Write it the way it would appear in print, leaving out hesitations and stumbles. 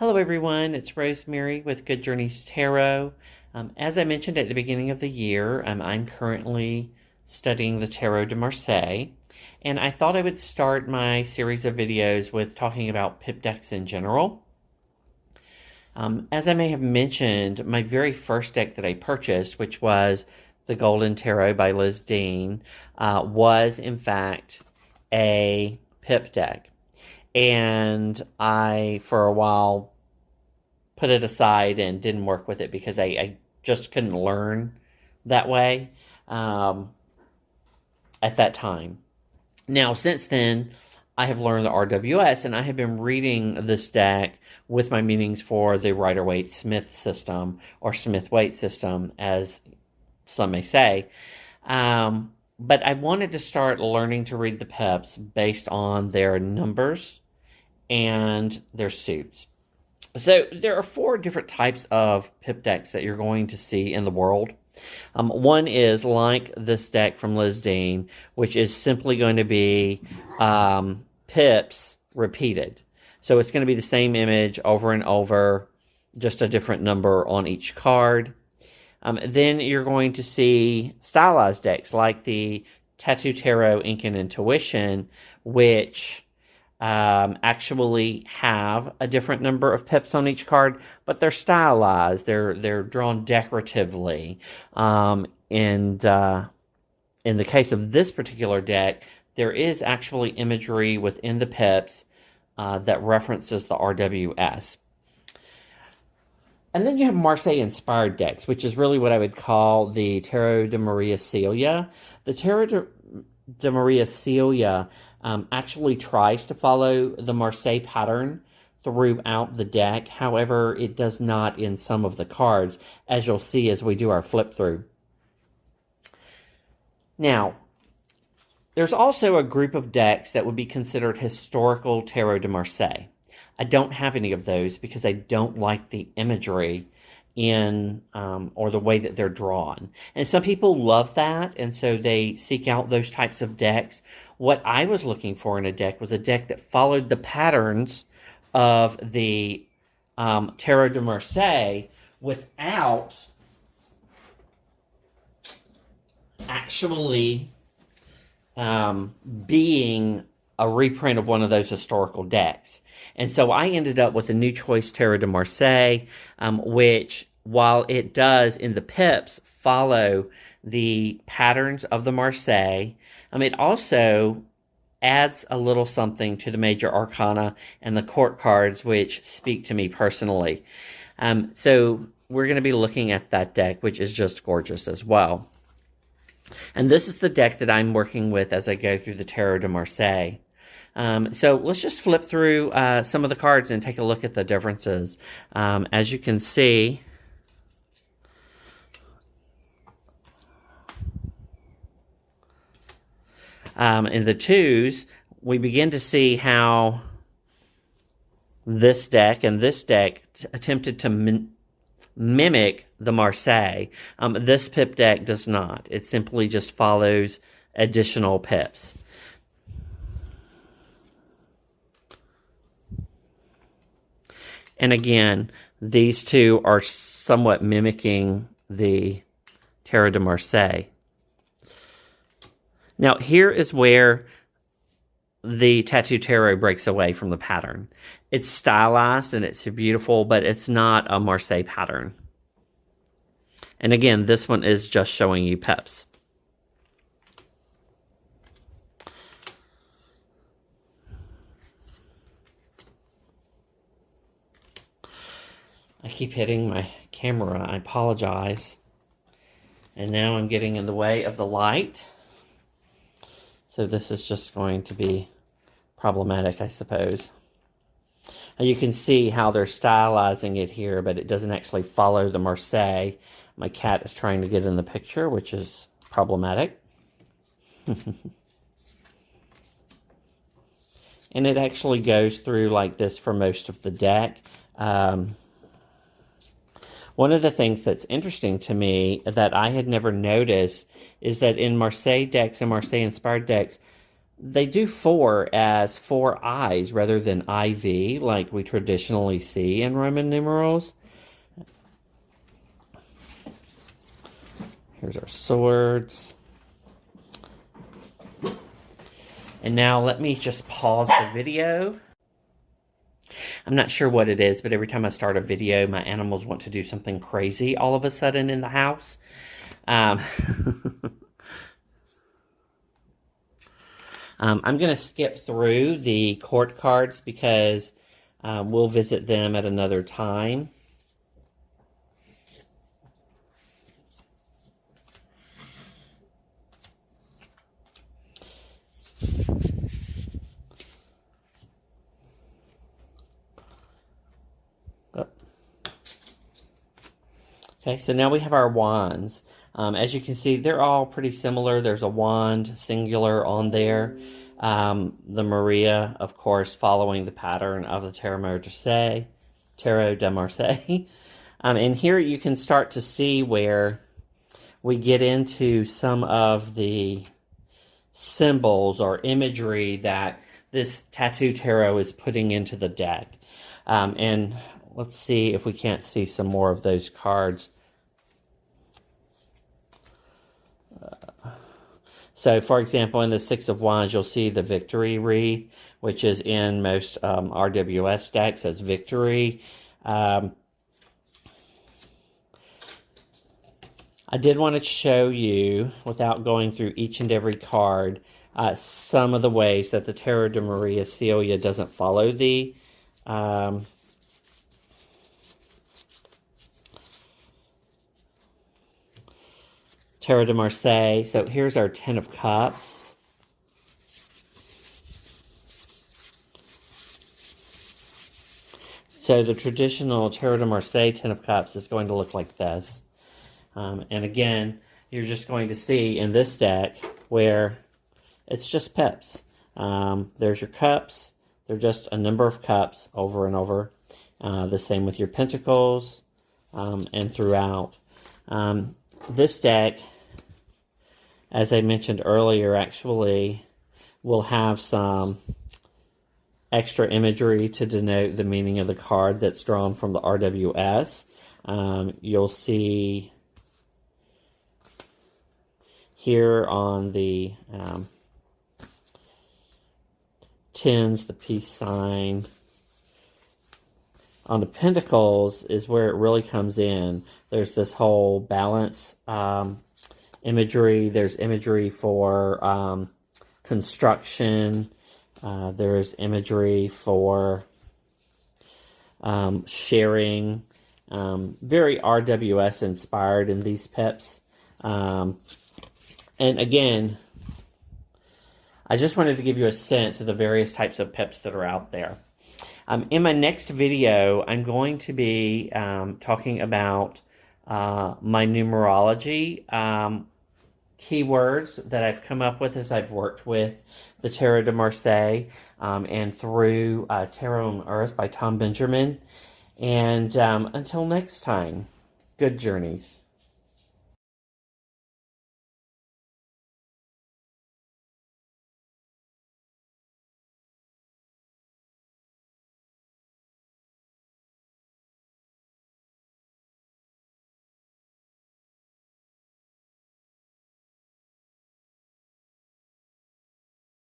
Hello everyone, it's Rosemary with Good Journeys Tarot. As I mentioned at the beginning of the year, I'm currently studying the Tarot De Marseilles, and I thought I would start my series of videos with talking about Pip Decks in general. As I may have mentioned, my very first deck that I purchased, which was the Golden Tarot by Liz Dean, was in fact a Pip deck. And I, for a while, put it aside and didn't work with it because I just couldn't learn that way at that time. Now, since then, I have learned the RWS, and I have been reading this deck with my meanings for the Rider-Waite-Smith system, or Smith-Waite system, as some may say. But I wanted to start learning to read the pips based on their numbers and their suits. So there are 4 different types of pip decks that you're going to see in the world. One is like this deck from Liz Dean, which is simply going to be pips repeated. So it's going to be the same image over and over, just a different number on each card. Then you're going to see stylized decks like the Tattoo Tarot Ink and Intuition, which actually have a different number of pips on each card, but they're stylized. They're drawn decoratively. And in the case of this particular deck, there is actually imagery within the pips that references the RWS. And then you have Marseille-inspired decks, which is really what I would call the Tarot De Marseilles. The Tarot De Marseilles actually tries to follow the Marseille pattern throughout the deck. However, it does not in some of the cards, as you'll see as we do our flip through. Now, there's also a group of decks that would be considered historical Tarot de Marseille. I don't have any of those because I don't like the imagery in or the way that they're drawn. And some people love that, and so they seek out those types of decks. What I was looking for in a deck was a deck that followed the patterns of the Tarot de Marseille without actually being a reprint of one of those historical decks. And so I ended up with a New Choice Tarot de Marseille, which, while it does in the pips follow the patterns of the Marseille, it also adds a little something to the major arcana and the court cards, which speak to me personally. So we're going to be looking at that deck, which is just gorgeous as well. And this is the deck that I'm working with as I go through the Tarot de Marseille. So let's just flip through some of the cards and take a look at the differences. As you can see, in the twos, we begin to see how this deck and this deck attempted to mimic the Marseille. This pip deck does not. It simply just follows additional pips. And again, these two are somewhat mimicking the Tarot de Marseille. Now, here is where the Tattoo Tarot breaks away from the pattern. It's stylized and it's beautiful, but it's not a Marseille pattern. And again, this one is just showing you pips. I keep hitting my camera. I apologize. And now I'm getting in the way of the light. So this is just going to be problematic, I suppose. And you can see how they're stylizing it here, but it doesn't actually follow the Marseille. My cat is trying to get in the picture, which is problematic. And it actually goes through like this for most of the deck. One of the things that's interesting to me that I had never noticed is that in Marseille decks and Marseille-inspired decks, they do 4 as 4 eyes rather than IV, like we traditionally see in Roman numerals. Here's our swords. And now let me just pause the video. I'm not sure what it is, but every time I start a video, my animals want to do something crazy all of a sudden in the house. I'm going to skip through the court cards because we'll visit them at another time. Okay, so now we have our wands. As you can see, they're all pretty similar. There's a wand, singular, on there. The Maria, of course, following the pattern of the Tarot De Marseilles. And here you can start to see where we get into some of the symbols or imagery that this tattoo tarot is putting into the deck. And let's see if we can't see some more of those cards. So, for example, in the Six of Wands, you'll see the Victory wreath, which is in most RWS decks as Victory. I did want to show you, without going through each and every card, some of the ways that the Tarot de Marseilles doesn't follow the Tarot de Marseilles. So here's our Ten of Cups. So the traditional Tarot de Marseilles Ten of Cups is going to look like this. And again, you're just going to see in this deck where it's just pips. There's your cups. They're just a number of cups over and over. The same with your pentacles and throughout. This deck, as I mentioned earlier, actually will have some extra imagery to denote the meaning of the card that's drawn from the RWS. You'll see here on the tens, the peace sign. On the pentacles is where it really comes in. There's this whole balance imagery. There's imagery for construction. There's imagery for sharing. Very RWS inspired in these pips. And again, I just wanted to give you a sense of the various types of pips that are out there. In my next video, I'm going to be talking about my numerology keywords that I've come up with as I've worked with the Tarot de Marseilles and through Tarot on Earth by Tom Benjamin. And until next time, good journeys.